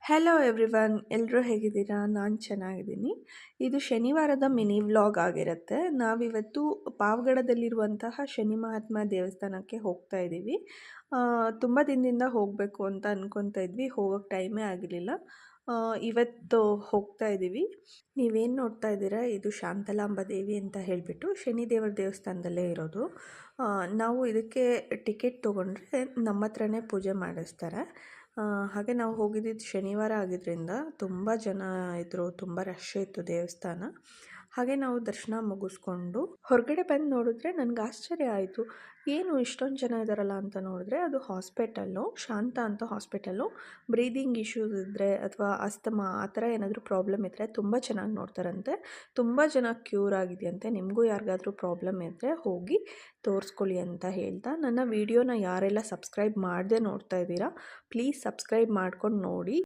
Hello everyone, ಎಲ್ಲರೂ ಹೇಗಿದ್ದೀರಾ? ನಾನು ಚೆನ್ನಾಗಿದ್ದೀನಿ. ಇದು ಶನಿವಾರದ ಮಿನಿ ವ್ಲಾಗ್ ಆಗಿರುತ್ತೆ. ನಾವಿವತ್ತು ಪಾವಗಡದಲ್ಲಿರುವಂತಹ ಶನಿ ಮಹಾತ್ಮ ದೇವಸ್ಥಾನಕ್ಕೆ ಹೋಗ್ತಾ ಇದ್ದೀವಿ. ತುಂಬ ದಿನದಿಂದ ಹೋಗಬೇಕು ಅಂತ ಅಂದ್ಕೊತಾ ಇದ್ವಿ, ಹೋಗೋಕ್ಕೆ ಟೈಮೇ ಆಗಿರಲಿಲ್ಲ. ಇವತ್ತು ಹೋಗ್ತಾ ಇದ್ದೀವಿ. ನೀವೇನು ನೋಡ್ತಾ ಇದ್ದೀರಾ, ಇದು ಶಾಂತಲಾಂಬ ದೇವಿ ಅಂತ ಹೇಳಿಬಿಟ್ಟು ಶನಿದೇವರ ದೇವಸ್ಥಾನದಲ್ಲೇ ಇರೋದು. ನಾವು ಇದಕ್ಕೆ ಟಿಕೆಟ್ ತೊಗೊಂಡ್ರೆ ನಮ್ಮ ಹತ್ರನೇ ಪೂಜೆ ಮಾಡಿಸ್ತಾರೆ. ಹಾಗೆ ನಾವು ಹೋಗಿದ್ದಿದ್ದು ಶನಿವಾರ ಆಗಿದ್ದರಿಂದ ತುಂಬ ಜನ ಇದ್ದರು, ತುಂಬ ರಶ್ ಇತ್ತು ದೇವಸ್ಥಾನ. ಹಾಗೆ ನಾವು ದರ್ಶನ ಮುಗಿಸ್ಕೊಂಡು ಹೊರಗಡೆ ಬಂದು ನೋಡಿದ್ರೆ ನನಗೆ ಆಶ್ಚರ್ಯ ಆಯಿತು, ಏನು ಇಷ್ಟೊಂದು ಜನ ಇದ್ದಾರಲ್ಲ ಅಂತ ನೋಡಿದ್ರೆ ಅದು ಹಾಸ್ಪಿಟಲ್ಲು, ಶಾಂತ ಅಂತ ಹಾಸ್ಪಿಟಲ್ಲು. ಬ್ರೀದಿಂಗ್ ಇಶ್ಯೂಸ್ ಇದ್ದರೆ ಅಥವಾ ಅಸ್ತಮಾ ಆ ಥರ ಏನಾದರೂ ಪ್ರಾಬ್ಲಮ್ ಇದ್ದರೆ ತುಂಬ ಚೆನ್ನಾಗಿ ನೋಡ್ತಾರಂತೆ. ತುಂಬ ಜನ ಕ್ಯೂರ್ ಆಗಿದೆಯಂತೆ. ನಿಮಗೂ ಯಾರಿಗಾದ್ರೂ ಪ್ರಾಬ್ಲಮ್ ಇದ್ದರೆ ಹೋಗಿ ತೋರಿಸ್ಕೊಳ್ಳಿ ಅಂತ ಹೇಳ್ತಾ, ನನ್ನ ವೀಡಿಯೋನ ಯಾರೆಲ್ಲ ಸಬ್ಸ್ಕ್ರೈಬ್ ಮಾಡದೆ ನೋಡ್ತಾ ಇದ್ದೀರಾ ಪ್ಲೀಸ್ ಸಬ್ಸ್ಕ್ರೈಬ್ ಮಾಡ್ಕೊಂಡು ನೋಡಿ.